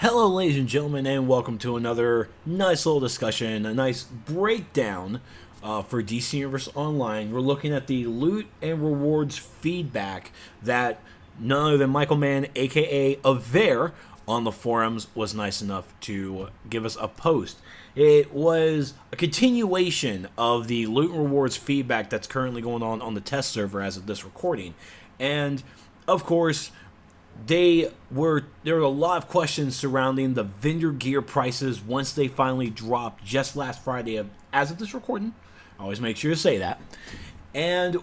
Hello, ladies and gentlemen, and welcome to another nice little discussion, a nice breakdown for DC Universe Online. We're looking at the loot and rewards feedback that none other than Michael Mann, aka Aver, on the forums was nice enough to give us a post. It was a continuation of the loot and rewards feedback that's currently going on the test server as of this recording. And, of course, there were a lot of questions surrounding the vendor gear prices once they finally dropped just last Friday as of this recording. I always make sure to say that. And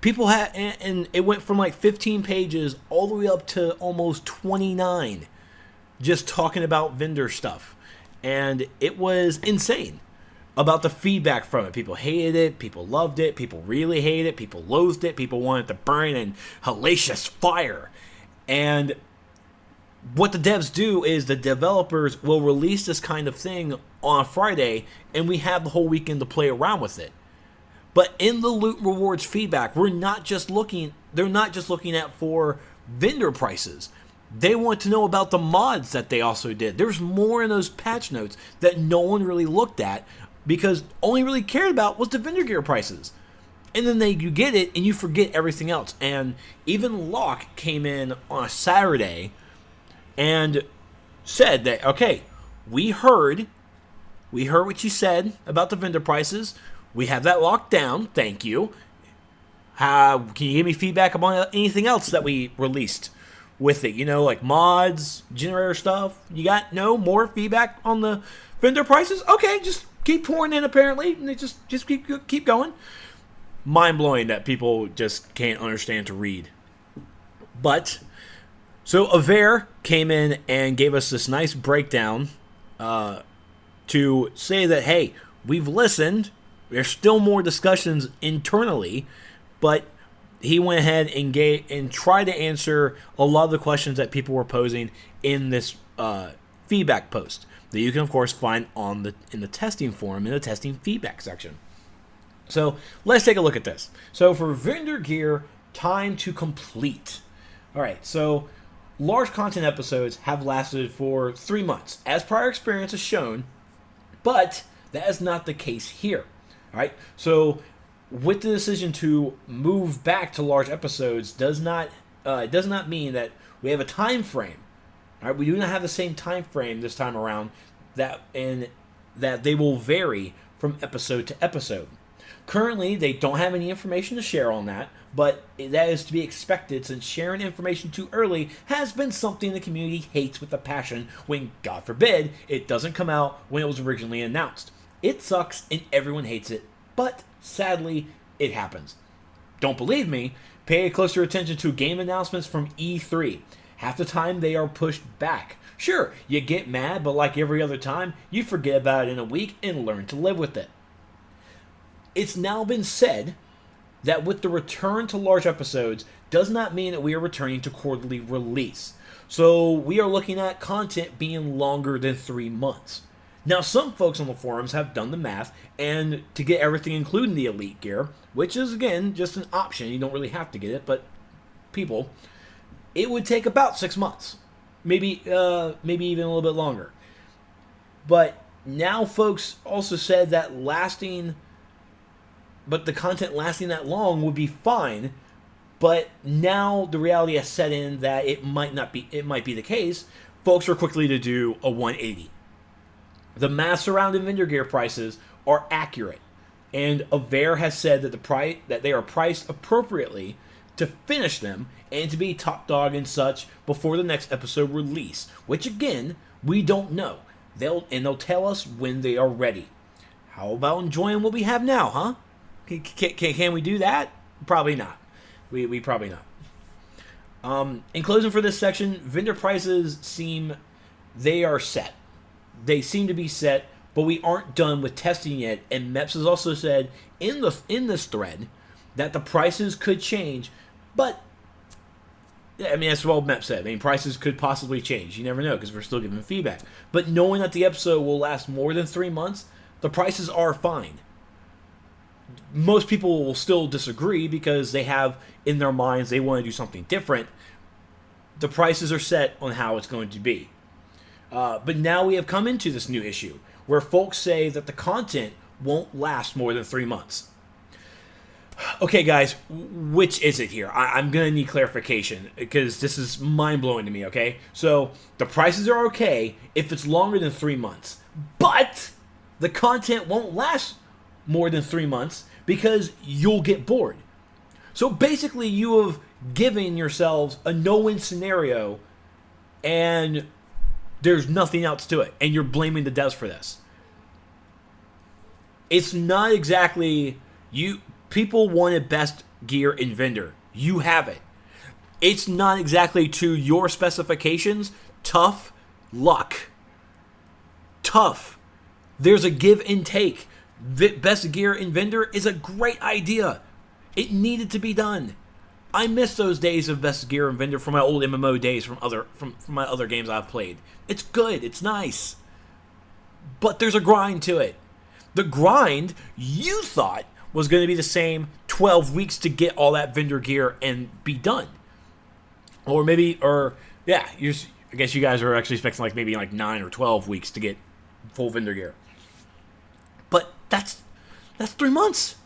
people had, and it went from like 15 pages all the way up to almost 29 just talking about vendor stuff. And it was insane about the feedback from it. People hated it, people loved it, people really hated it, people loathed it, people wanted to burn in hellacious fire. And what the devs do is the developers will release this kind of thing on a Friday, and we have the whole weekend to play around with it. But in the loot rewards feedback, they're not just looking at for vendor prices. They want to know about the mods that they also did. There's more in those patch notes that no one really looked at because all you really cared about was the vendor gear prices. And then you get it, and you forget everything else. And even Locke came in on a Saturday and said that, okay, we heard what you said about the vendor prices. We have that locked down. Thank you. Can you give me feedback about anything else that we released with it? You know, like mods, generator stuff. You got no more feedback on the vendor prices? Okay, just keep pouring in. Apparently, and they just keep going. Mind-blowing that people just can't understand to read. But, so Aver came in and gave us this nice breakdown to say that, hey, we've listened. There's still more discussions internally, but he went ahead and tried to answer a lot of the questions that people were posing in this feedback post that you can, of course, find in the testing forum in the testing feedback section. So let's take a look at this. So for vendor gear, time to complete. All right, so large content episodes have lasted for 3 months, as prior experience has shown, but that is not the case here. All right, so with the decision to move back to large episodes does not mean that we have a time frame. All right, we do not have the same time frame this time around that they will vary from episode to episode. Currently, they don't have any information to share on that, but that is to be expected since sharing information too early has been something the community hates with a passion when, God forbid, it doesn't come out when it was originally announced. It sucks and everyone hates it, but sadly, it happens. Don't believe me? Pay closer attention to game announcements from E3. Half the time, they are pushed back. Sure, you get mad, but like every other time, you forget about it in a week and learn to live with it. It's now been said that with the return to large episodes does not mean that we are returning to quarterly release. So we are looking at content being longer than 3 months. Now some folks on the forums have done the math, and to get everything including the elite gear, which is again just an option, you don't really have to get it, but people, it would take about 6 months. Maybe even a little bit longer. But now folks also said that the content lasting that long would be fine, but now the reality has set in that it might be the case. Folks are quickly to do a 180. The math surrounding vendor gear prices are accurate, and Aver has said that they are priced appropriately to finish them and to be top dog and such before the next episode release, which again, we don't know. They'll tell us when they are ready. How about enjoying what we have now, huh? Can we do that? Probably not. We probably not. In closing for this section, vendor prices they are set. They seem to be set, but we aren't done with testing yet. And Meps has also said in this thread that the prices could change, but I mean that's what Meps said. I mean prices could possibly change. You never know because we're still giving feedback. But knowing that the episode will last more than 3 months, the prices are fine. Most people will still disagree because they have in their minds they want to do something different. The prices are set on how it's going to be. But now we have come into this new issue where folks say that the content won't last more than 3 months. Okay, guys, which is it here? I'm going to need clarification because this is mind-blowing to me, okay? So, the prices are okay if it's longer than 3 months. But the content won't last more than 3 months because you'll get bored. So, basically, you have given yourselves a no-win scenario and there's nothing else to it. And you're blaming the devs for this. It's not exactly... People wanted best gear in vendor. You have it. It's not exactly to your specifications. Tough luck. Tough. There's a give and take. Best gear in vendor is a great idea. It needed to be done. I miss those days of best gear in vendor from my old MMO days from my other games I've played. It's good. It's nice. But there's a grind to it. The grind you thought was going to be the same 12 weeks to get all that vendor gear and be done. I guess you guys are actually expecting maybe 9 or 12 weeks to get full vendor gear. But that's 3 months.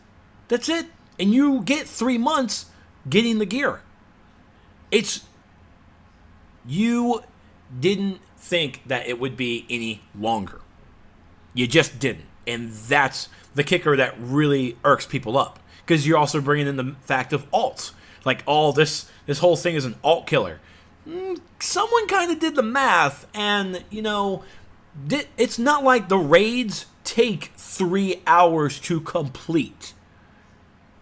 That's it. And you get 3 months getting the gear. You didn't think that it would be any longer. You just didn't. And that's the kicker that really irks people up. Because you're also bringing in the fact of alts. This whole thing is an alt killer. Someone kind of did the math. And, it's not like the raids take 3 hours to complete.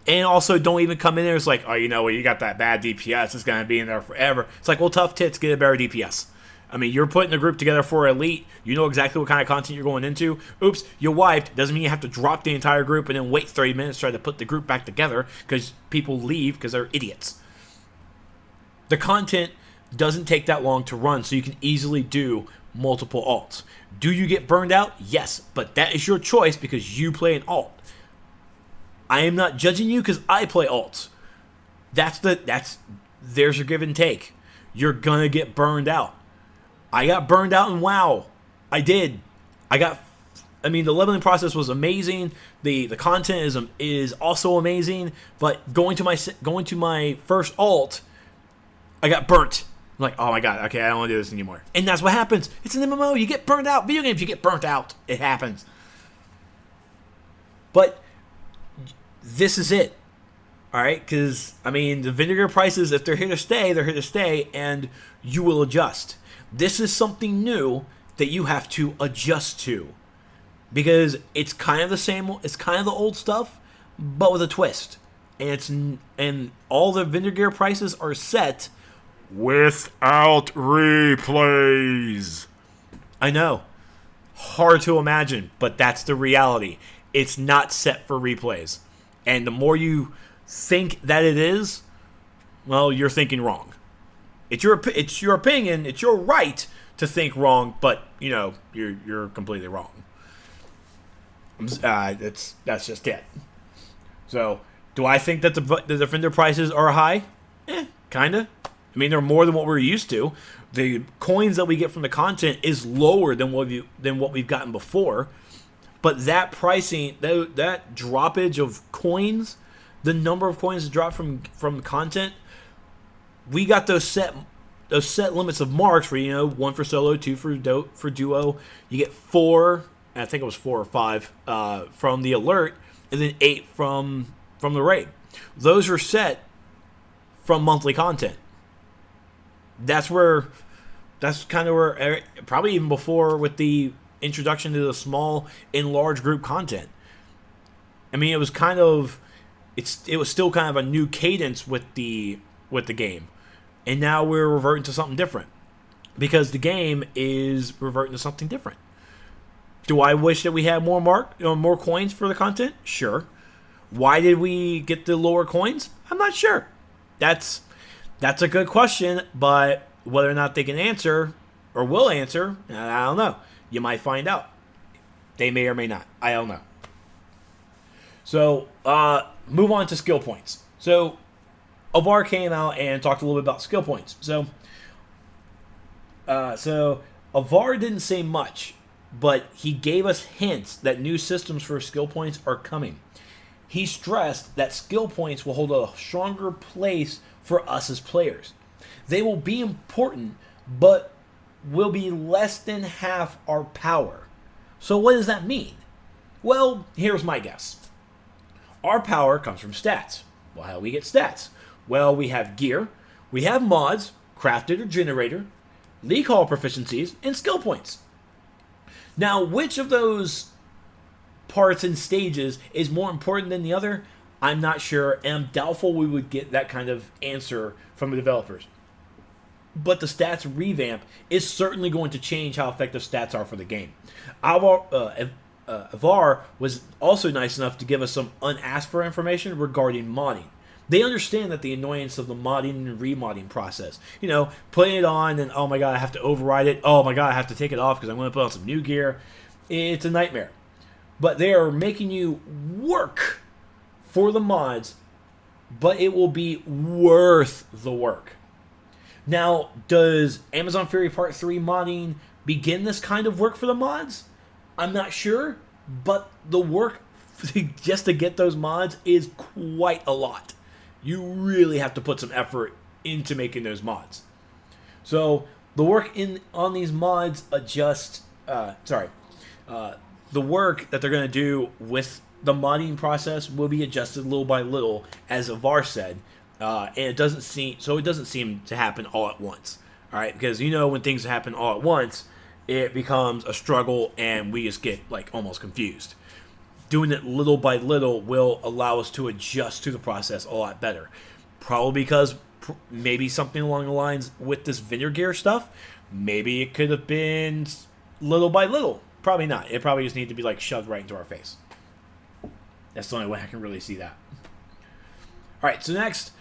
And also don't even come in there. It's like, oh, you got that bad DPS. It's going to be in there forever. It's like, well, tough tits, get a better DPS. I mean, you're putting a group together for Elite. You know exactly what kind of content you're going into. Oops, you wiped. Doesn't mean you have to drop the entire group and then wait 30 minutes to try to put the group back together because people leave because they're idiots. The content doesn't take that long to run, so you can easily do multiple alts. Do you get burned out? Yes, but that is your choice because you play an alt. I am not judging you because I play alts. There's your give and take. You're gonna get burned out. I got burned out in WoW. I did. The leveling process was amazing. The content is also amazing. But going to my first alt, I got burnt. I'm like, oh my god, okay, I don't want to do this anymore. And that's what happens. It's an MMO. You get burned out. Video games, you get burnt out. It happens. But this is it. All right, because the vinegar prices, if they're here to stay, they're here to stay, and you will adjust. This is something new that you have to adjust to because it's kind of the same. It's kind of the old stuff, but with a twist. And all the vendor gear prices are set without replays. I know, hard to imagine, but that's the reality. It's not set for replays, and the more you think that it is, well, you're thinking wrong. It's your opinion. It's your right to think wrong, but you're completely wrong. That's just it. So, do I think that the vendor prices are high? Kinda. They're more than what we're used to. The coins that we get from the content is lower than what we've gotten before. But that pricing, that droppage of coins, the number of coins that drop from content. We got those set limits of marks where 1 for solo, 2 for duo. You get 4, I think it was 4 or 5 from the alert, and then 8 from the raid. Those are set from monthly content. That's kind of where probably even before with the introduction to the small and large group content. It was it was still kind of a new cadence with the game. And now we're reverting to something different. Because the game is reverting to something different. Do I wish that we had more coins for the content? Sure. Why did we get the lower coins? I'm not sure. That's a good question, but whether or not they can answer or will answer, I don't know. You might find out. They may or may not. I don't know. So, move on to skill points. So, Avar came out and talked a little bit about skill points. So Avar didn't say much, but he gave us hints that new systems for skill points are coming. He stressed that skill points will hold a stronger place for us as players. They will be important, but will be less than half our power. So what does that mean? Well, here's my guess. Our power comes from stats. Well, how do we get stats? Well, we have gear, we have mods, crafted or generator, league hall proficiencies, and skill points. Now, which of those parts and stages is more important than the other? I'm not sure, and I'm doubtful we would get that kind of answer from the developers. But the stats revamp is certainly going to change how effective stats are for the game. Avar was also nice enough to give us some unasked for information regarding modding. They understand that the annoyance of the modding and remodding process. You know, putting it on and, oh my god, I have to override it. Oh my god, I have to take it off because I'm going to put on some new gear. It's a nightmare. But they are making you work for the mods, but it will be worth the work. Now, does Amazon Fury Part 3 modding begin this kind of work for the mods? I'm not sure, but the work just to get those mods is quite a lot. You really have to put some effort into making those mods. So the work on these mods the work that they're going to do with the modding process will be adjusted little by little, as Avar said, and it doesn't seem to happen all at once. All right, because when things happen all at once, it becomes a struggle, and we just get like almost confused. Doing it little by little will allow us to adjust to the process a lot better. Probably because maybe something along the lines with this vendor gear stuff, maybe it could have been little by little. Probably not. It probably just needed to be like shoved right into our face. That's the only way I can really see that. Alright, so next,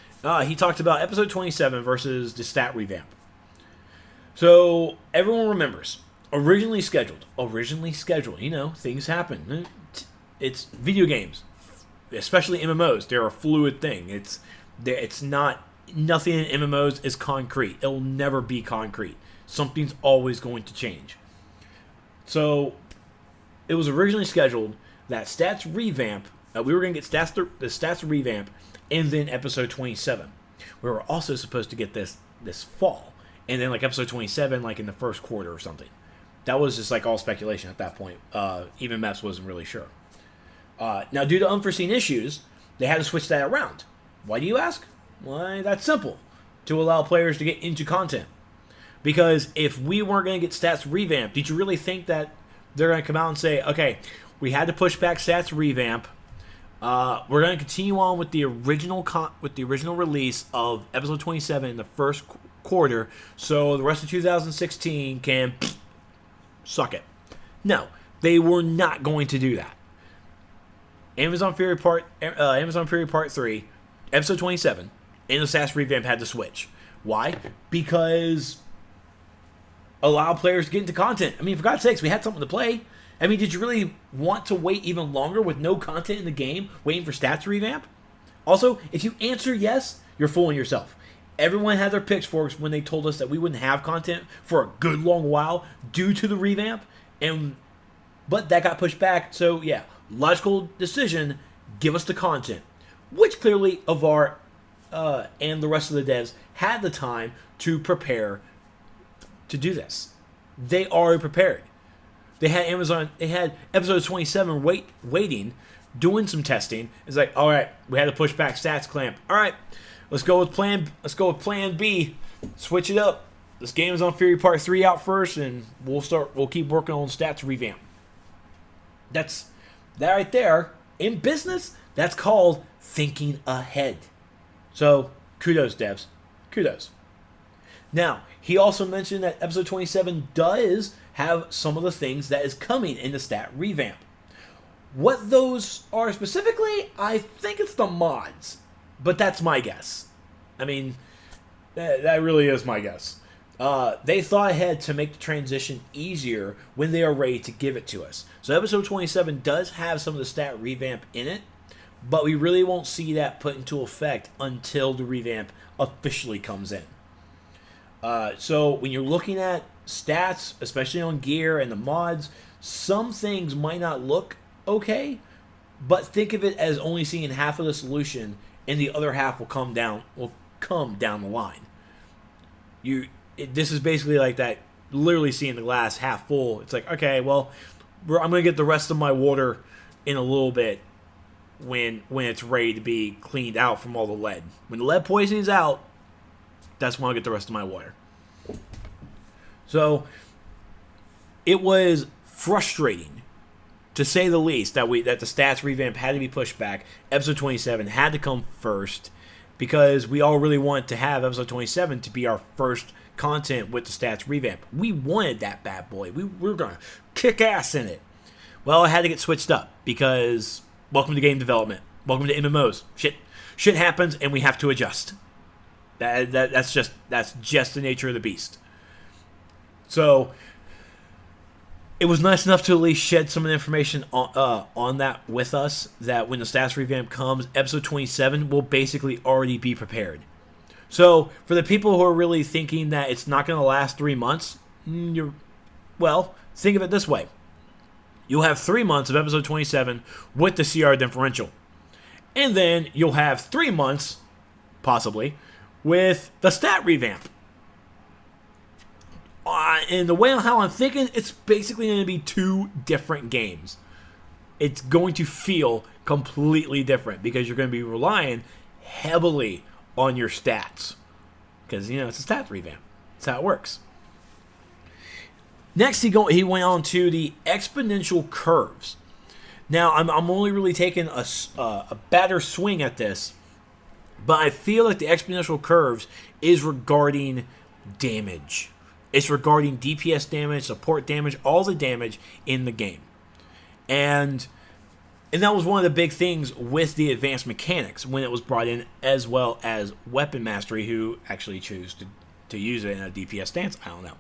he talked about episode 27 versus the stat revamp. So, everyone remembers, originally scheduled, things happen. It's video games, especially MMOs. They're a fluid thing. It's not, nothing in MMOs is concrete. It'll never be concrete. Something's always going to change. So, it was originally scheduled that stats revamp, we were going to get the stats revamp, and then episode 27. We were also supposed to get this fall, and then like episode 27 like in the first quarter or something. That was just like all speculation at that point. Even Maps wasn't really sure. Now, due to unforeseen issues, they had to switch that around. Why do you ask? Why, that's simple. To allow players to get into content. Because if we weren't going to get stats revamped, did you really think that they're going to come out and say, okay, we had to push back stats revamp. We're going to continue on with the original release of episode 27 in the first quarter, so the rest of 2016 can suck it. No, they were not going to do that. Amazon Fury Part 3, episode 27, and the stats revamp had to switch. Why? Because allow players to get into content. I mean, for God's sakes, we had something to play. I mean, did you really want to wait even longer with no content in the game, waiting for stats revamp? Also, if you answer yes, you're fooling yourself. Everyone had their pitchforks when they told us that we wouldn't have content for a good long while due to the revamp, but that got pushed back, so yeah, logical decision, give us the content. Which clearly Avar and the rest of the devs had the time to prepare to do this. They already prepared. They had episode 27 waiting, doing some testing. It's like, all right, we had to push back stats clamp. All right, let's go with plan B. Switch it up. This game is on Fury Part 3 out first, and we'll keep working on stats revamp. That right there, in business, that's called thinking ahead. So, kudos, devs. Kudos. Now, he also mentioned that episode 27 does have some of the things that is coming in the stat revamp. What those are specifically, I think it's the mods. But that's my guess. I mean, that really is my guess. They thought ahead to make the transition easier when they are ready to give it to us. So episode 27 does have some of the stat revamp in it, but we really won't see that put into effect until the revamp officially comes in. So when you're looking at stats, especially on gear and the mods, some things might not look okay, but think of it as only seeing half of the solution, and the other half will come down the line. This is basically like that, literally seeing the glass half full. It's like, okay, well, I'm going to get the rest of my water in a little bit when it's ready to be cleaned out from all the lead. When the lead poisoning is out, that's when I'll get the rest of my water. So it was frustrating, to say the least, that the stats revamp had to be pushed back. Episode 27 had to come first, because we all really wanted to have episode 27 to be our first content with the stats revamp. We wanted that bad boy. We were going to kick ass in it. Well, it had to get switched up, because welcome to game development. Welcome to MMOs. Shit happens, and we have to adjust. That's just the nature of the beast. So it was nice enough to at least shed some of the information on that with us, that when the stats revamp comes, episode 27 will basically already be prepared. So for the people who are really thinking that it's not going to last 3 months, well, think of it this way. You'll have 3 months of episode 27 with the CR differential. And then you'll have 3 months, possibly, with the stat revamp. And the way how I'm thinking, it's basically going to be 2 different games. It's going to feel completely different, because you're going to be relying heavily on your stats. Because, it's a stats revamp. That's how it works. Next, he went on to the exponential curves. Now, I'm only really taking a better swing at this, but I feel like the exponential curves is regarding damage. It's regarding DPS damage, support damage, all the damage in the game. And that was one of the big things with the advanced mechanics when it was brought in, as well as Weapon Mastery, who actually chose to use it in a DPS stance. I don't know.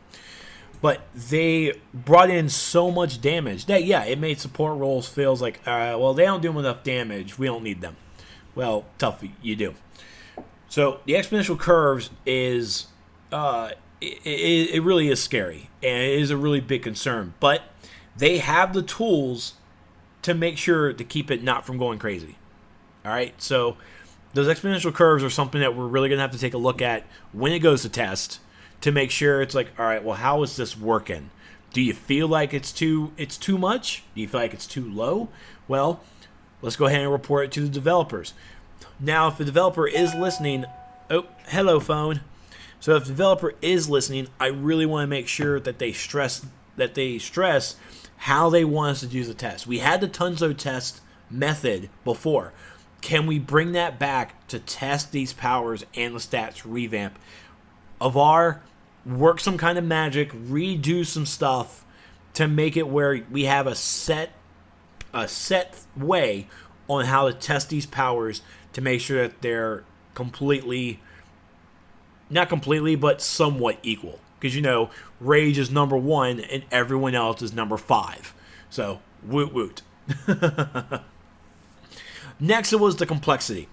But they brought in so much damage that, yeah, it made support roles feels like, well, they don't do enough damage. We don't need them. Well, tough, you do. So the exponential curves is... It really is scary, and it is a really big concern. But they have the tools to make sure to keep it not from going crazy. All right, so those exponential curves are something that we're really going to have to take a look at when it goes to test, to make sure it's like, all right, well, how is this working? Do you feel like it's too much? Do you feel like it's too low? Well, let's go ahead and report it to the developers. Now, if the developer is listening, oh, hello, phone. So if the developer is listening, I really want to make sure that they stress how they want us to do the test. We had the Tunzo test method before. Can we bring that back to test these powers and the stats revamp of our work some kind of magic, redo some stuff to make it where we have a set way on how to test these powers to make sure that they're not completely, but somewhat equal. Because, Rage is number 1 and everyone else is number 5. So, woot woot. Next, it was the complexity.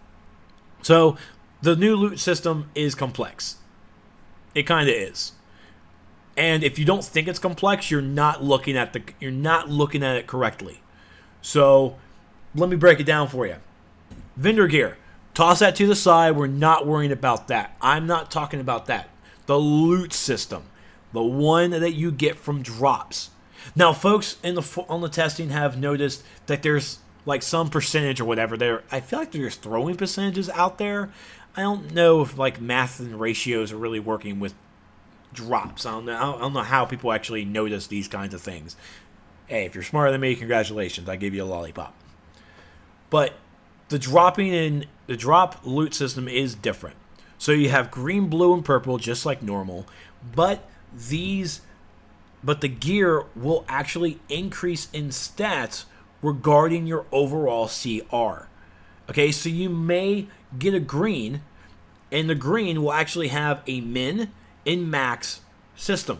So, the new loot system is complex. It kind of is. And if you don't think it's complex, you're not looking at it correctly. So, let me break it down for you. Vendor gear. Toss that to the side. We're not worrying about that. I'm not talking about that. The loot system. The one that you get from drops. Now, folks on the testing have noticed that there's like some percentage or whatever. I feel like there's throwing percentages out there. I don't know if like math and ratios are really working with drops. I don't know how people actually notice these kinds of things. Hey, if you're smarter than me, congratulations. I give you a lollipop. But the drop loot system is different. So you have green, blue, and purple just like normal, but the gear will actually increase in stats regarding your overall CR. Okay, so you may get a green, and the green will actually have a min and max system.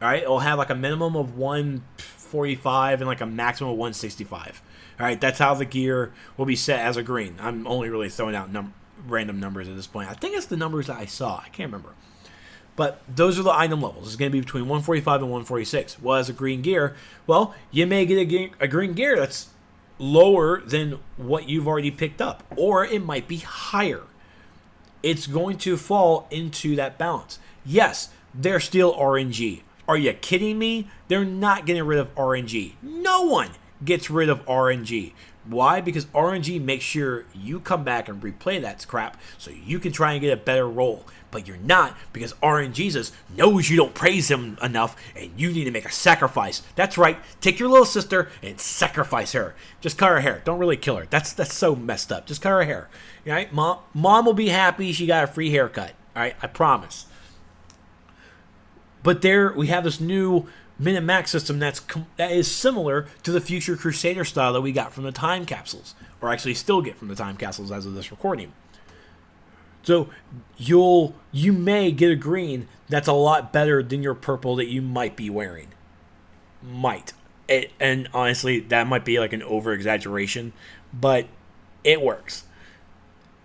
All right, it'll have like a minimum of 145 and like a maximum of 165. All right, that's how the gear will be set as a green. I'm only really throwing out random numbers at this point. I think it's the numbers that I saw. I can't remember. But those are the item levels. It's going to be between 145 and 146. Well, as a green gear, well, you may get a green gear that's lower than what you've already picked up, or it might be higher. It's going to fall into that balance. Yes, they're still RNG. Are you kidding me? They're not getting rid of RNG. No one gets rid of RNG. Why? Because RNG makes sure you come back and replay that crap so you can try and get a better roll. But you're not, because RNG knows you don't praise him enough and you need to make a sacrifice. That's right. Take your little sister and sacrifice her. Just cut her hair. Don't really kill her. That's so messed up. Just cut her hair. All right? Mom will be happy she got a free haircut. All right? I promise. But there we have this new min-and-max system that is similar to the Future Crusader style that we got from the time capsules, or actually still get from the time capsules as of this recording. So you may get a green that's a lot better than your purple that you might be wearing. And honestly, that might be like an over-exaggeration, but it works.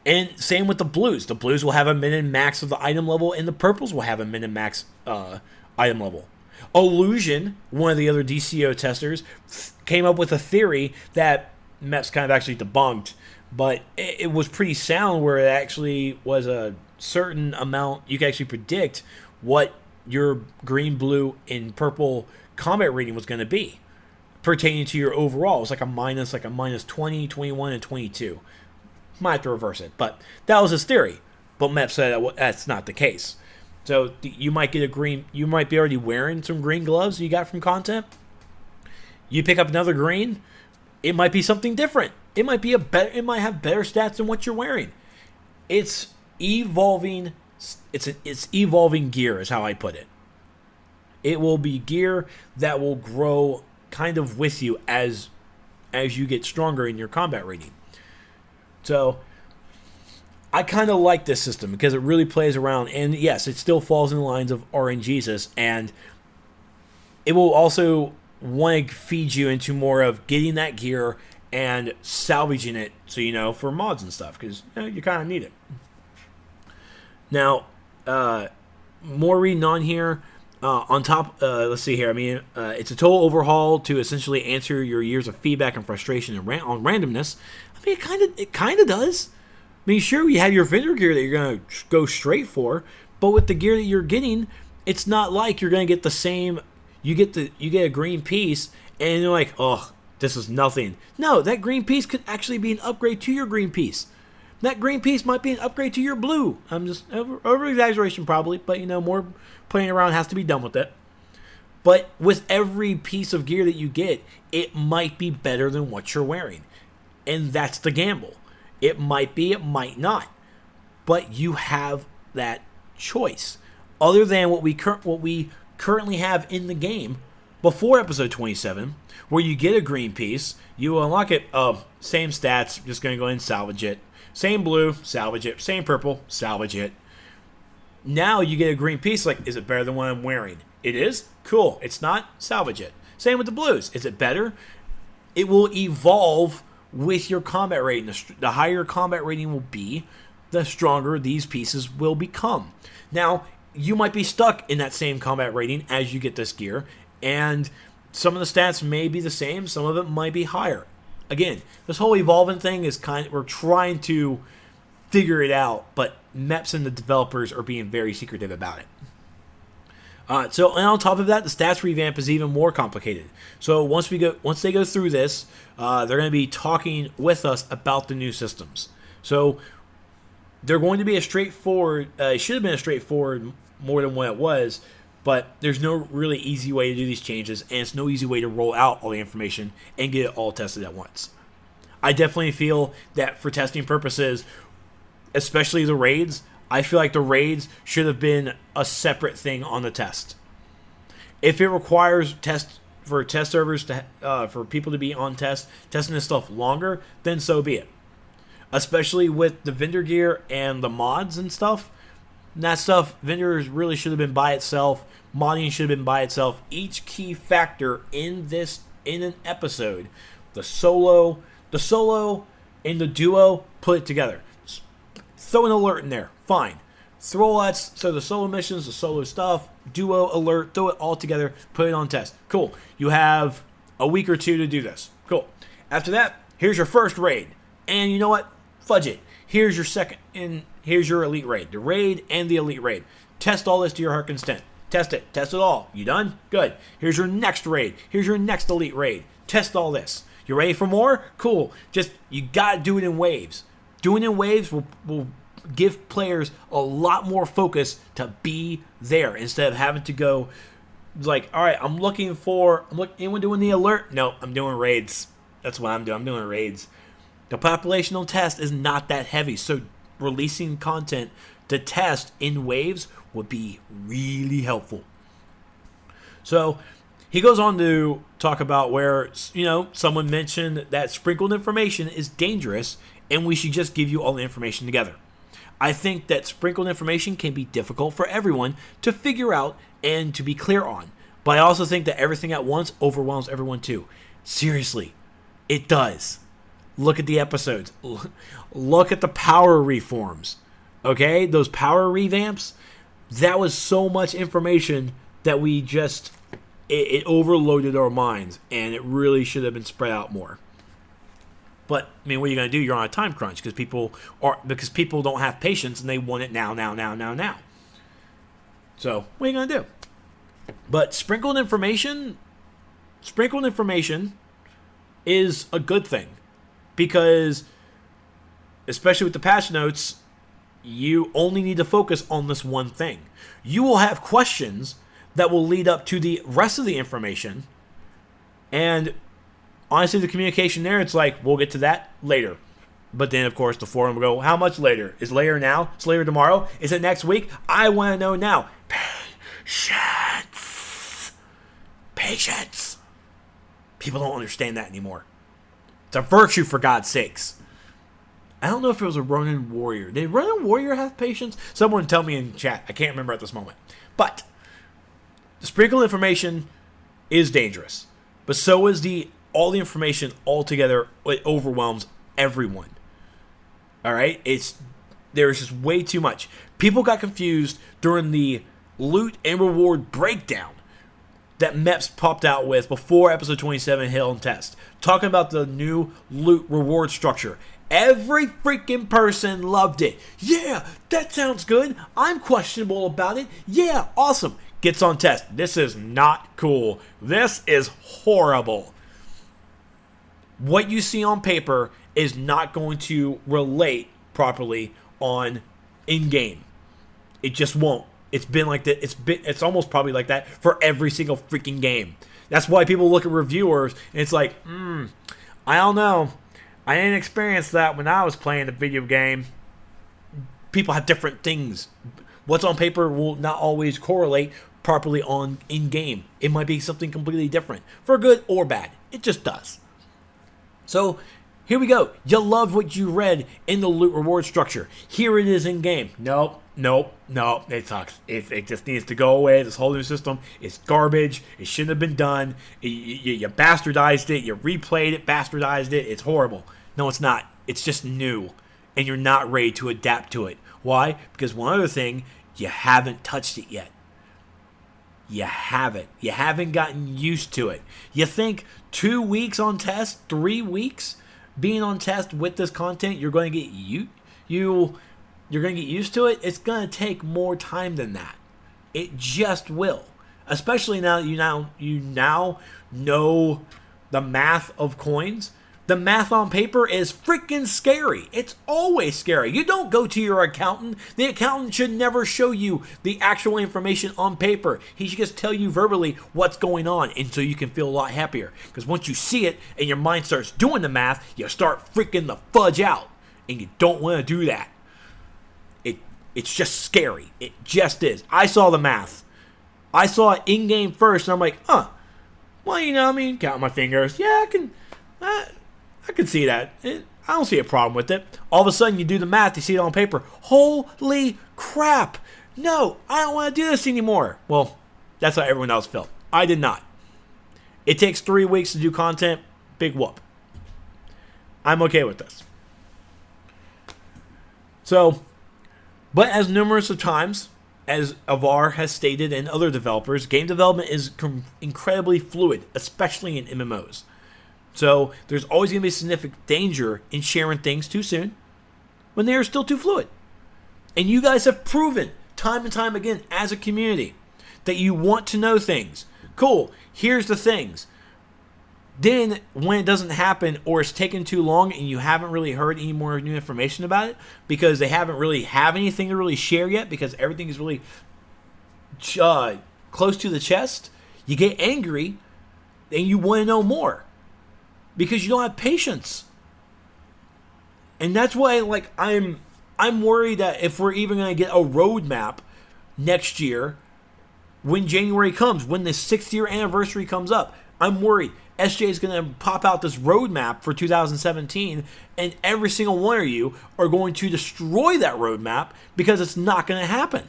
And same with the blues. The blues will have a min-and-max of the item level, and the purples will have a min-and-max item level. Illusion, one of the other DCUO testers, came up with a theory that Mep's kind of actually debunked, but it was pretty sound, where it actually was a certain amount. You can actually predict what your green, blue, and purple combat rating was going to be pertaining to your overall. It was like a minus 20, 21, and 22. Might have to reverse it, but that was his theory. But Mep said that's not the case. So you might get a green. You might be already wearing some green gloves you got from content. You pick up another green, it might be something different. It might be It might have better stats than what you're wearing. It's evolving. It's evolving gear, is how I put it. It will be gear that will grow kind of with you as you get stronger in your combat rating. So I kind of like this system because it really plays around, and yes, it still falls in the lines of RNGesus, and it will also want to feed you into more of getting that gear and salvaging it, so for mods and stuff, because you kind of need it. Now, more reading on here. On top, let's see here. It's a total overhaul to essentially answer your years of feedback and frustration and on randomness. It kind of does. Sure, you have your vendor gear that you're going to go straight for, but with the gear that you're getting, it's not like you're going to get the same. You get a green piece, and you're like, oh, this is nothing. No, that green piece could actually be an upgrade to your green piece. That green piece might be an upgrade to your blue. I'm just over exaggeration probably, but more playing around has to be done with it. But with every piece of gear that you get, it might be better than what you're wearing, and that's the gamble. It might be, it might not, but you have that choice. Other than what we currently have in the game before episode 27, where you get a green piece, you unlock it. Same stats, just going to go ahead and salvage it. Same blue, salvage it. Same purple, salvage it. Now you get a green piece. Like, is it better than what I'm wearing? It is? Cool. It's not? Salvage it. Same with the blues. Is it better? It will evolve with your combat rating. The higher combat rating will be, the stronger these pieces will become. Now, you might be stuck in that same combat rating as you get this gear, and some of the stats may be the same, some of it might be higher. Again, this whole evolving thing is we're trying to figure it out, but Meps and the developers are being very secretive about it. So, and on top of that, the stats revamp is even more complicated. So once they go through this, they're going to be talking with us about the new systems. So they're going to be it should have been a straightforward more than what it was, but there's no really easy way to do these changes, and it's no easy way to roll out all the information and get it all tested at once. I definitely feel that for testing purposes, especially the raids, I feel like the raids should have been a separate thing on the test. If it requires test servers for people to be on testing this stuff longer, then so be it. Especially with the vendor gear and the mods and stuff. That stuff, vendors really should have been by itself. Modding should have been by itself. Each key factor in an episode, the solo and the duo, put it together. Throw an alert in there. Fine. throw that, so the solo missions, the solo stuff, duo, alert, throw it all together, put it on test. Cool. You have a week or two to do this. Cool. After that, here's your first raid. And you know what? Fudge it. Here's your second, and here's your elite raid. The raid and the elite raid. Test all this to your heart content. Test it. Test it all. You done? Good. Here's your next raid. Here's your next elite raid. Test all this. You ready for more? Cool. Just, you gotta do it in waves. Doing it in waves will give players a lot more focus to be there instead of having to go like, all right, anyone doing the alert? No, I'm doing raids. That's what I'm doing. I'm doing raids. The populational test is not that heavy, so releasing content to test in waves would be really helpful. So he goes on to talk about where, someone mentioned that sprinkled information is dangerous and we should just give you all the information together. I think that sprinkled information can be difficult for everyone to figure out and to be clear on. But I also think that everything at once overwhelms everyone too. Seriously, it does. Look at the episodes. Look at the power reforms. Okay? Those power revamps, that was so much information that we just, it overloaded our minds, and it really should have been spread out more. But, I mean, what are you going to do? You're on a time crunch because people don't have patience and they want it now. So, what are you going to do? But sprinkled information is a good thing because, especially with the patch notes, you only need to focus on this one thing. You will have questions that will lead up to the rest of the information, and honestly, the communication there, it's like, we'll get to that later. But then, of course, the forum will go, how much later? Is later now? Is later tomorrow? Is it next week? I want to know now. Patience. People don't understand that anymore. It's a virtue, for God's sakes. I don't know if it was a Ronin Warrior. Did Ronin Warrior have patience? Someone tell me in chat. I can't remember at this moment. But the sprinkled information is dangerous. But so is all the information all together. It overwhelms everyone. All right? There's just way too much. People got confused during the loot and reward breakdown that MEPS popped out with before episode 27 hit on test. Talking about the new loot reward structure. Every freaking person loved it. Yeah, that sounds good. I'm questionable about it. Yeah, awesome. Gets on test. This is not cool. This is horrible. What you see on paper is not going to relate properly on in-game. It just won't. It's been like that. It's almost probably like that for every single freaking game. That's why people look at reviewers and it's like, I don't know. I didn't experience that when I was playing the video game. People have different things. What's on paper will not always correlate properly on in-game. It might be something completely different, for good or bad. It just does. So, here we go. You loved what you read in the loot reward structure. Here it is in-game. Nope. It sucks. It just needs to go away. This whole new system is garbage. It shouldn't have been done. You bastardized it. You replayed it, bastardized it. It's horrible. No, it's not. It's just new. And you're not ready to adapt to it. Why? Because one other thing, you haven't touched it yet. You haven't. You haven't gotten used to it. You think 2 weeks on test, 3 weeks being on test with this content, you're going to get you're going to get used to it? It's going to take more time than that. It just will. Especially now that you now know the math of coins. The math on paper is freaking scary. It's always scary. You don't go to your accountant. The accountant should never show you the actual information on paper. He should just tell you verbally what's going on, and so you can feel a lot happier. Because once you see it and your mind starts doing the math, you start freaking the fudge out. And you don't want to do that. It's just scary. It just is. I saw the math. I saw it in-game first, and I'm like, well, counting my fingers. Yeah, I can see that. I don't see a problem with it. All of a sudden, you do the math, you see it on paper. Holy crap. No, I don't want to do this anymore. Well, that's how everyone else felt. I did not. It takes 3 weeks to do content. Big whoop. I'm okay with this. So, But as numerous of times, as Avar has stated and other developers, game development is incredibly fluid, especially in MMOs. So there's always going to be significant danger in sharing things too soon when they are still too fluid. And you guys have proven time and time again as a community that you want to know things. Cool, here's the things. Then when it doesn't happen or it's taken too long and you haven't really heard any more new information about it because they haven't really have anything to really share yet because everything is really close to the chest, you get angry and you want to know more because you don't have patience. And that's why I'm worried that if we're even going to get a roadmap next year when January comes, when the 6th year anniversary comes up, I'm worried. SJ is going to pop out this roadmap for 2017, and every single one of you are going to destroy that roadmap because it's not going to happen.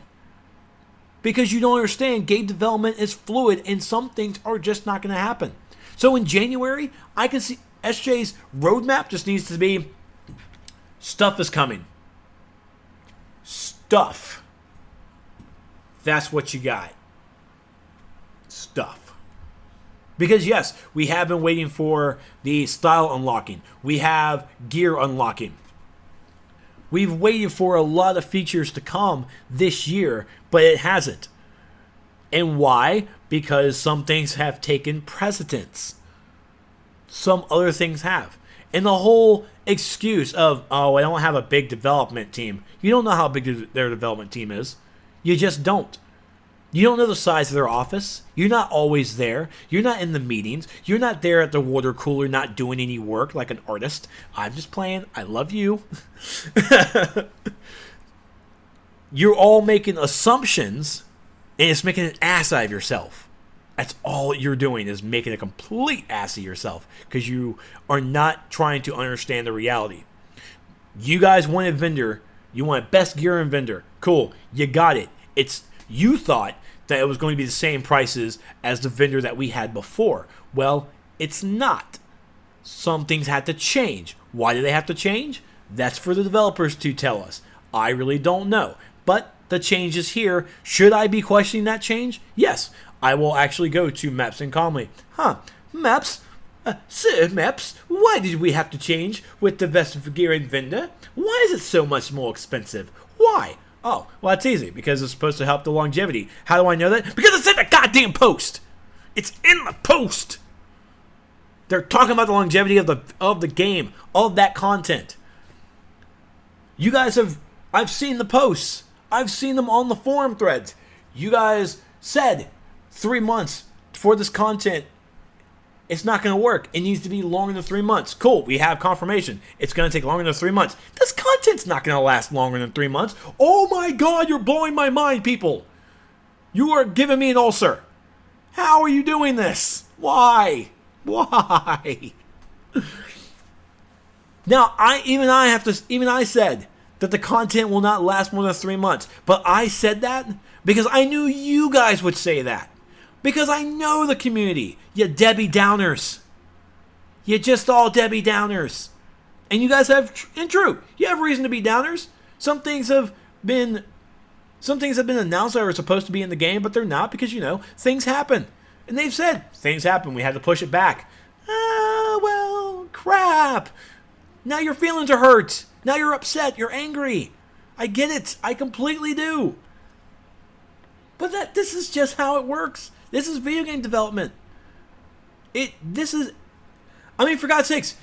Because you don't understand, game development is fluid, and some things are just not going to happen. So in January, I can see SJ's roadmap just needs to be stuff is coming. Stuff. That's what you got. Stuff. Because yes, we have been waiting for the style unlocking. We have gear unlocking. We've waited for a lot of features to come this year, but it hasn't. And why? Because some things have taken precedence. Some other things have. And the whole excuse of, oh, I don't have a big development team. You don't know how big their development team is. You just don't. You don't know the size of their office. You're not always there. You're not in the meetings. You're not there at the water cooler not doing any work like an artist. I'm just playing. I love you. You're all making assumptions, and it's making an ass out of yourself. That's all you're doing is making a complete ass of yourself because you are not trying to understand the reality. You guys wanted vendor. You want best gear and vendor. Cool. You got it. You thought that it was going to be the same prices as the vendor that we had before. Well, it's not. Some things had to change. Why do they have to change? That's for the developers to tell us. I really don't know. But the change is here. Should I be questioning that change? Yes. I will actually go to Maps and calmly. Maps? Sir, Maps, why did we have to change with the best gear and vendor? Why is it so much more expensive? Why? Oh, well, that's easy, because it's supposed to help the longevity. How do I know that? Because it's in the goddamn post! It's in the post! They're talking about the longevity of the game, of that content. You guys I've seen the posts. I've seen them on the forum threads. You guys said 3 months for this content. It's not going to work. It needs to be longer than 3 months. Cool, we have confirmation. It's going to take longer than 3 months. This content's not going to last longer than 3 months. Oh my god, you're blowing my mind, people. You are giving me an ulcer. How are you doing this? Why? Why? Now, I said that the content will not last more than 3 months. But I said that because I knew you guys would say that. Because I know the community. You Debbie Downers. You're just all Debbie Downers. And you guys have, and true, you have reason to be downers. Some things have been announced that are supposed to be in the game, but they're not because, things happen. And they've said, things happen, we had to push it back. Well, crap. Now your feelings are hurt. Now you're upset. You're angry. I get it. I completely do. But this is just how it works. This is video game development. For God's sakes,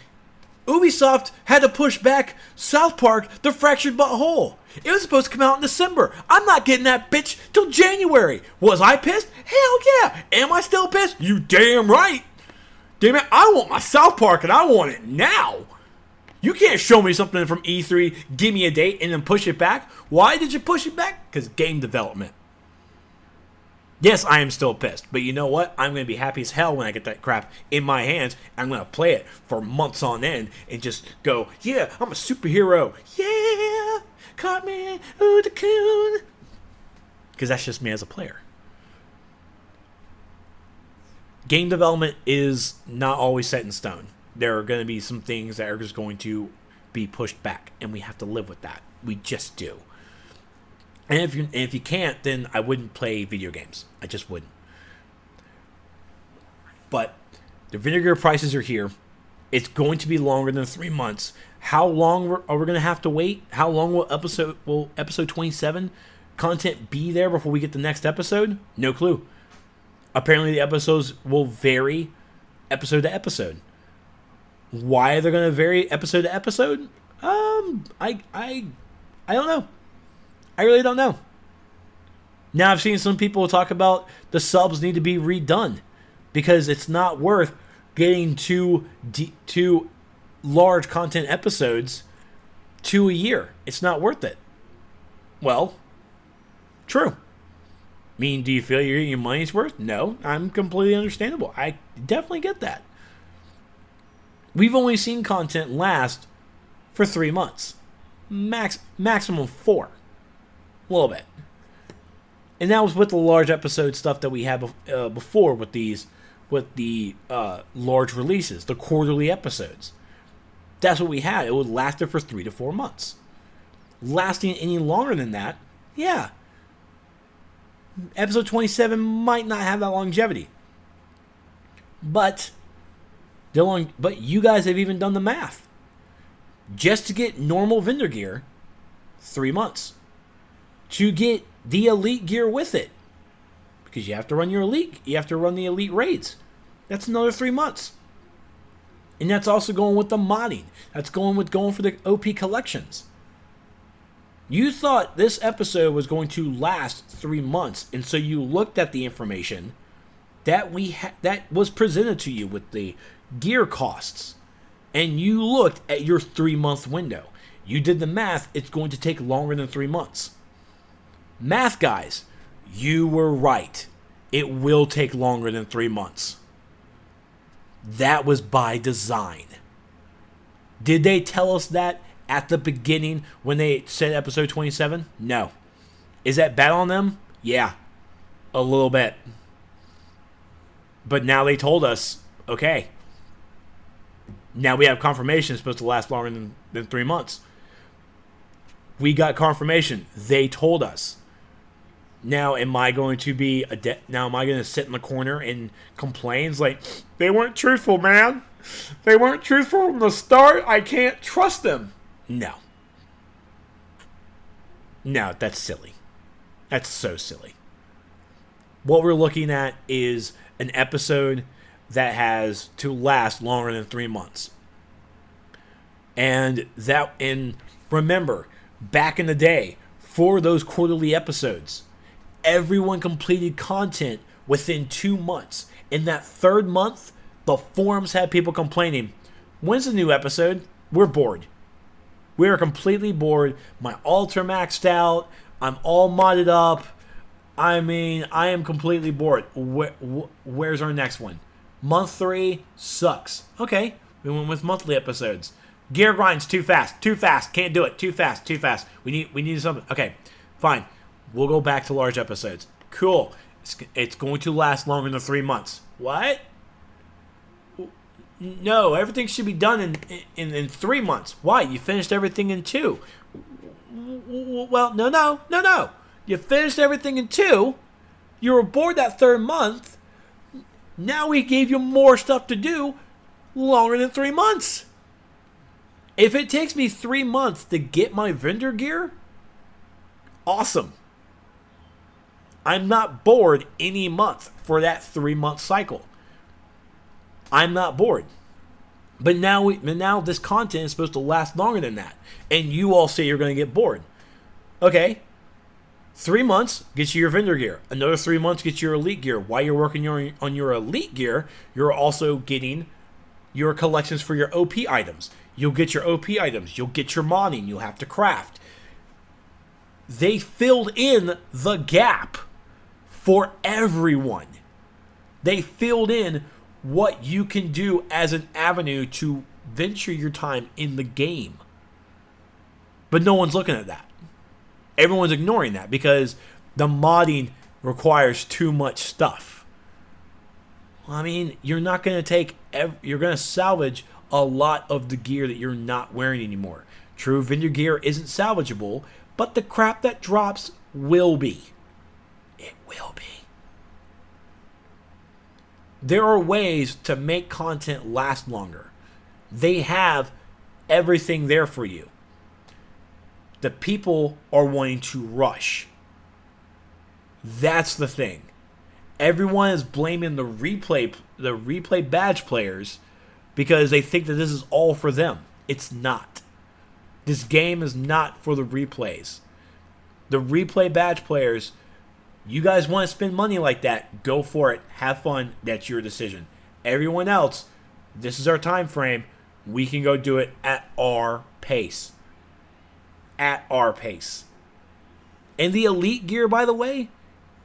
Ubisoft had to push back South Park, The Fractured But Whole. It was supposed to come out in December. I'm not getting that bitch till January. Was I pissed? Hell yeah. Am I still pissed? You damn right. Damn it, I want my South Park and I want it now. You can't show me something from E3, give me a date, and then push it back. Why did you push it back? Because game development. Yes, I am still pissed, but you know what? I'm going to be happy as hell when I get that crap in my hands. I'm going to play it for months on end and just go, yeah, I'm a superhero. Yeah, caught me, ooh, the coon. Because that's just me as a player. Game development is not always set in stone. There are going to be some things that are just going to be pushed back, and we have to live with that. We just do. And if you can't, then I wouldn't play video games. I just wouldn't. But the Vendor Gear prices are here. It's going to be longer than 3 months. How long are we going to have to wait? How long will episode 27 content be there before we get the next episode? No clue. Apparently the episodes will vary episode to episode. Why they're going to vary episode to episode? I don't know. I really don't know. Now I've seen some people talk about the subs need to be redone because it's not worth getting two large content episodes to a year. It's not worth it. Well, true. Do you feel you're getting your money's worth? No, I'm completely understandable. I definitely get that. We've only seen content last for 3 months. Maximum 4. A little bit. And that was with the large episode stuff that we had before with the large releases, the quarterly episodes. That's what we had. It would last for 3 to 4 months. Lasting any longer than that, yeah. Episode 27 might not have that longevity. But you guys have even done the math. Just to get normal vendor gear, 3 months. To get the elite gear with it, because you have to run the elite raids. That's another 3 months. And that's also going with the modding. That's going for the OP collections. You thought this episode was going to last 3 months, and so you looked at the information that that was presented to you with the gear costs, and you looked at your 3 month window. You did the math. It's going to take longer than 3 months. Math guys, you were right. It will take longer than 3 months. That was by design. Did they tell us that at the beginning when they said episode 27? No. Is that bad on them? Yeah. A little bit. But now they told us, okay. Now we have confirmation it's supposed to last longer than 3 months. We got confirmation. They told us. Now, am I going to sit in the corner and complain? It's like, they weren't truthful, man. They weren't truthful from the start. I can't trust them. No. No, that's silly. That's so silly. What we're looking at is an episode that has to last longer than 3 months. And remember, back in the day, for those quarterly episodes, everyone completed content within 2 months. In that 3rd month, the forums had people complaining, when's the new episode? We're bored. We are completely bored. My alts are maxed out. I'm all modded up. I am completely bored. Where's our next one? Month 3 sucks. Okay, we went with monthly episodes. Gear grinds too fast. Can't do it. Too fast. We need something. Okay, fine. We'll go back to large episodes. Cool. It's going to last longer than 3 months. What? No, everything should be done in 3 months. Why? You finished everything in 2. Well, no. You finished everything in 2. You were bored that 3rd month. Now we gave you more stuff to do longer than 3 months. If it takes me 3 months to get my vendor gear, awesome. I'm not bored any month for that 3-month cycle. I'm not bored. But now this content is supposed to last longer than that. And you all say you're going to get bored. Okay. 3 months gets you your vendor gear. Another 3 months gets you your elite gear. While you're working on your elite gear, you're also getting your collections for your OP items. You'll get your OP items. You'll get your modding. You'll have to craft. They filled in the gap for everyone. They filled in what you can do as an avenue to venture your time in the game. But no one's looking at that. Everyone's ignoring that because the modding requires too much stuff. You're not going to you're going to salvage a lot of the gear that you're not wearing anymore. True, vendor gear isn't salvageable, but the crap that drops will be. It will be. There are ways to make content last longer. They have everything there for you. The people are wanting to rush. That's the thing. Everyone is blaming the replay badge players because they think that this is all for them. It's not. This game is not for the replays. The replay badge players, you guys want to spend money like that, go for it. Have fun. That's your decision. Everyone else, this is our time frame. We can go do it at our pace. At our pace. And the elite gear, by the way,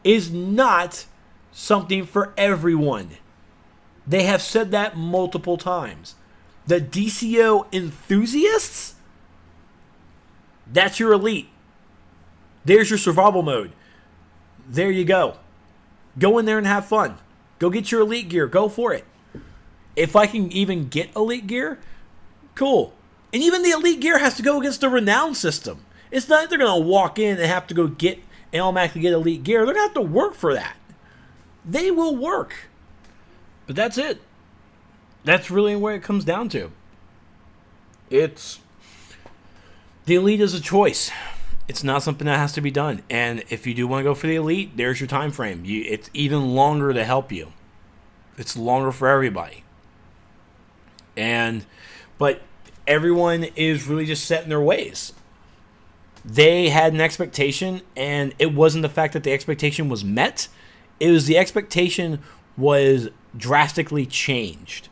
is not something for everyone. They have said that multiple times. The DCUO enthusiasts, that's your elite. There's your survival mode. There you go. Go in there and have fun. Go get your elite gear. Go for it. If I can even get elite gear, cool. And even the elite gear has to go against the renown system. It's not like they're going to walk in and have to go get and automatically get elite gear. They're going to have to work for that. They will work. But that's it. That's really where it comes down to. It's the elite is a choice. It's not something that has to be done. And if you do want to go for the elite, there's your time frame. It's even longer to help you. It's longer for everybody. But everyone is really just set in their ways. They had an expectation, and it wasn't the fact that the expectation was met. It was the expectation was drastically changed.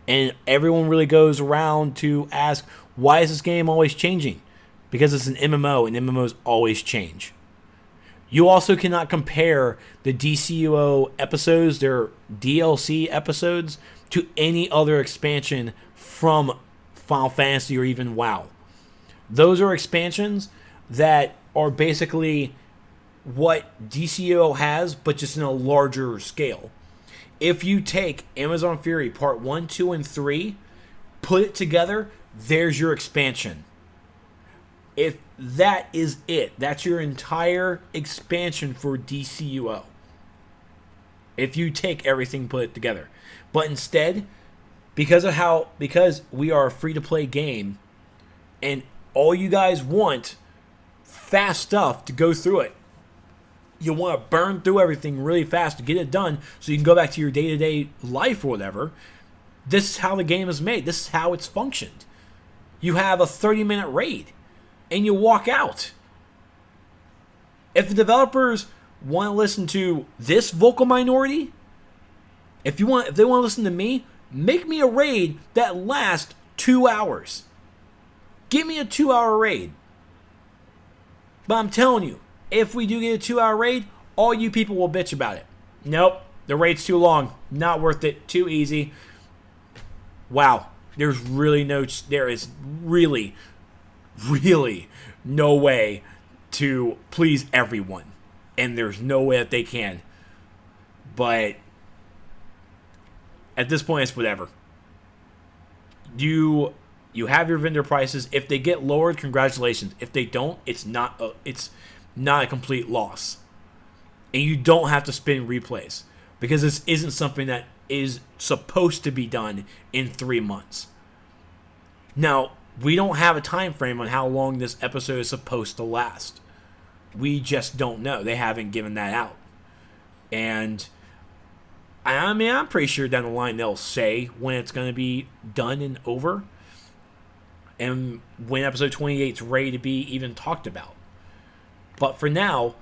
And everyone really goes around to ask, why is this game always changing? Because it's an MMO, and MMOs always change. You also cannot compare the DCUO episodes, their DLC episodes, to any other expansion from Final Fantasy or even WoW. Those are expansions that are basically what DCUO has, but just in a larger scale. If you take Amazon Fury Part 1, 2, and 3, put it together, there's your expansion. If that is it, that's your entire expansion for DCUO. If you take everything, put it together. But instead, because we are a free-to-play game, and all you guys want fast stuff to go through it. You want to burn through everything really fast to get it done so you can go back to your day-to-day life or whatever. This is how the game is made. This is how it's functioned. You have a 30-minute raid, and you walk out. If the developers want to listen to this vocal minority, if they want to listen to me, make me a raid that lasts 2 hours. Give me a 2-hour raid. But I'm telling you, if we do get a 2-hour raid, all you people will bitch about it. Nope, the raid's too long. Not worth it. Too easy. Wow. There is really no way to please everyone. And there's no way that they can. But at this point, it's whatever. You have your vendor prices. If they get lowered, congratulations. If they don't, it's not a complete loss. And you don't have to spin replays, because this isn't something that is supposed to be done in 3 months. Now, we don't have a time frame on how long this episode is supposed to last. We just don't know. They haven't given that out. And I mean, I'm pretty sure down the line they'll say when it's going to be done and over, and when episode 28 is ready to be even talked about. But for now,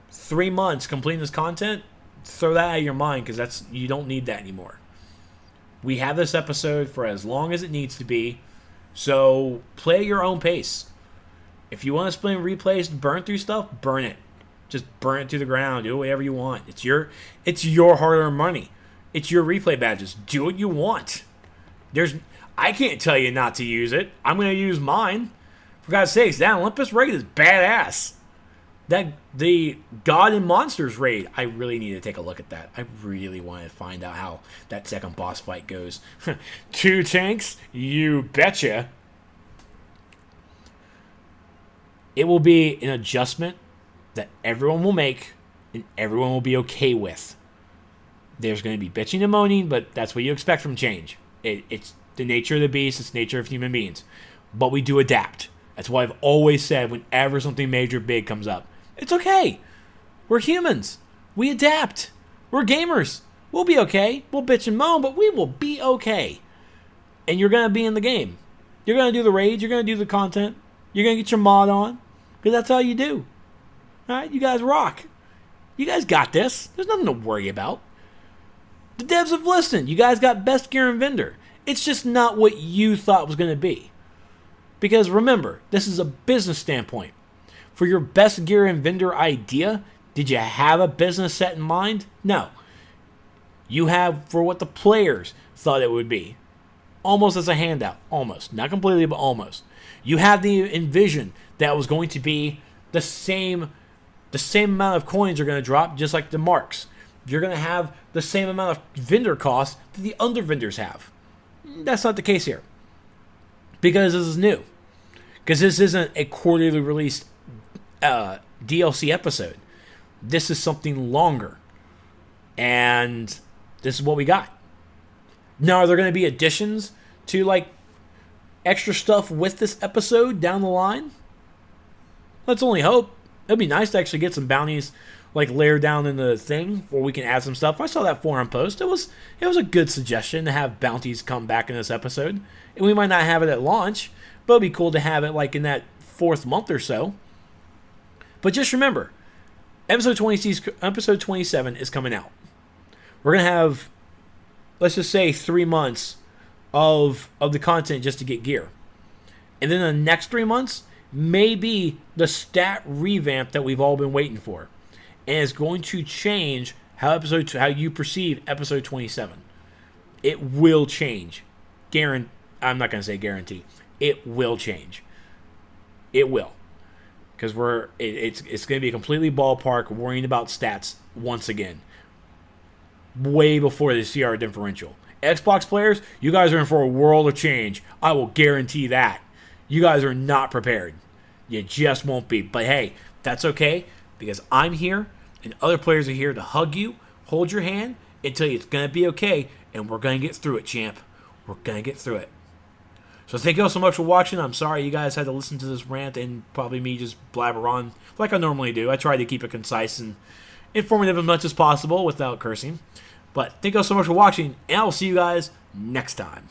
3 months completing this content, throw that out of your mind, because you don't need that anymore. We have this episode for as long as it needs to be, so play at your own pace. If you want to split replays to burn through stuff, burn it. Just burn it to the ground. Do whatever you want. It's your hard-earned money. It's your replay badges. Do what you want. I can't tell you not to use it. I'm going to use mine. For God's sakes, that Olympus raid is badass. The God and Monsters raid, I really need to take a look at that. I really want to find out how that second boss fight goes. 2 tanks? You betcha. It will be an adjustment that everyone will make and everyone will be okay with. There's going to be bitching and moaning, but that's what you expect from change. It's the nature of the beast. It's the nature of human beings. But we do adapt. That's why I've always said whenever something major big comes up, it's okay. We're humans. We adapt. We're gamers. We'll be okay. We'll bitch and moan, but we will be okay. And you're going to be in the game. You're going to do the raids. You're going to do the content. You're going to get your mod on. Because that's how you do. All right? You guys rock. You guys got this. There's nothing to worry about. The devs have listened. You guys got best gear and vendor. It's just not what you thought it was going to be. Because remember, this is a business standpoint. For your best gear and vendor idea, did you have a business set in mind? No. You have for what the players thought it would be. Almost as a handout. Almost. Not completely, but almost. You have the envision that was going to be the same amount of coins are going to drop, just like the marks. You're going to have the same amount of vendor costs that the other vendors have. That's not the case here. Because this is new. Because this isn't a quarterly released DLC episode. This is something longer. And this is what we got. Now, are there going to be additions to, like, extra stuff with this episode down the line? Let's only hope. It'd be nice to actually get some bounties, like, layered down in the thing where we can add some stuff. I saw that forum post. It was a good suggestion to have bounties come back in this episode. And we might not have it at launch, but it'd be cool to have it, like, in that 4th month or so. But just remember, episode 27 is coming out. We're going to have, let's just say, 3 months of the content just to get gear. And then the next 3 months may be the stat revamp that we've all been waiting for. And it's going to change how you perceive episode 27. It will change. I'm not going to say guarantee. It will change. It will. Because it's going to be a completely ballpark worrying about stats once again. Way before the CR differential. Xbox players, you guys are in for a world of change. I will guarantee that. You guys are not prepared. You just won't be. But hey, that's okay because I'm here and other players are here to hug you, hold your hand, and tell you it's going to be okay, and we're going to get through it, champ. We're going to get through it. So thank you all so much for watching. I'm sorry you guys had to listen to this rant and probably me just blabber on like I normally do. I try to keep it concise and informative as much as possible without cursing. But thank you all so much for watching, and I will see you guys next time.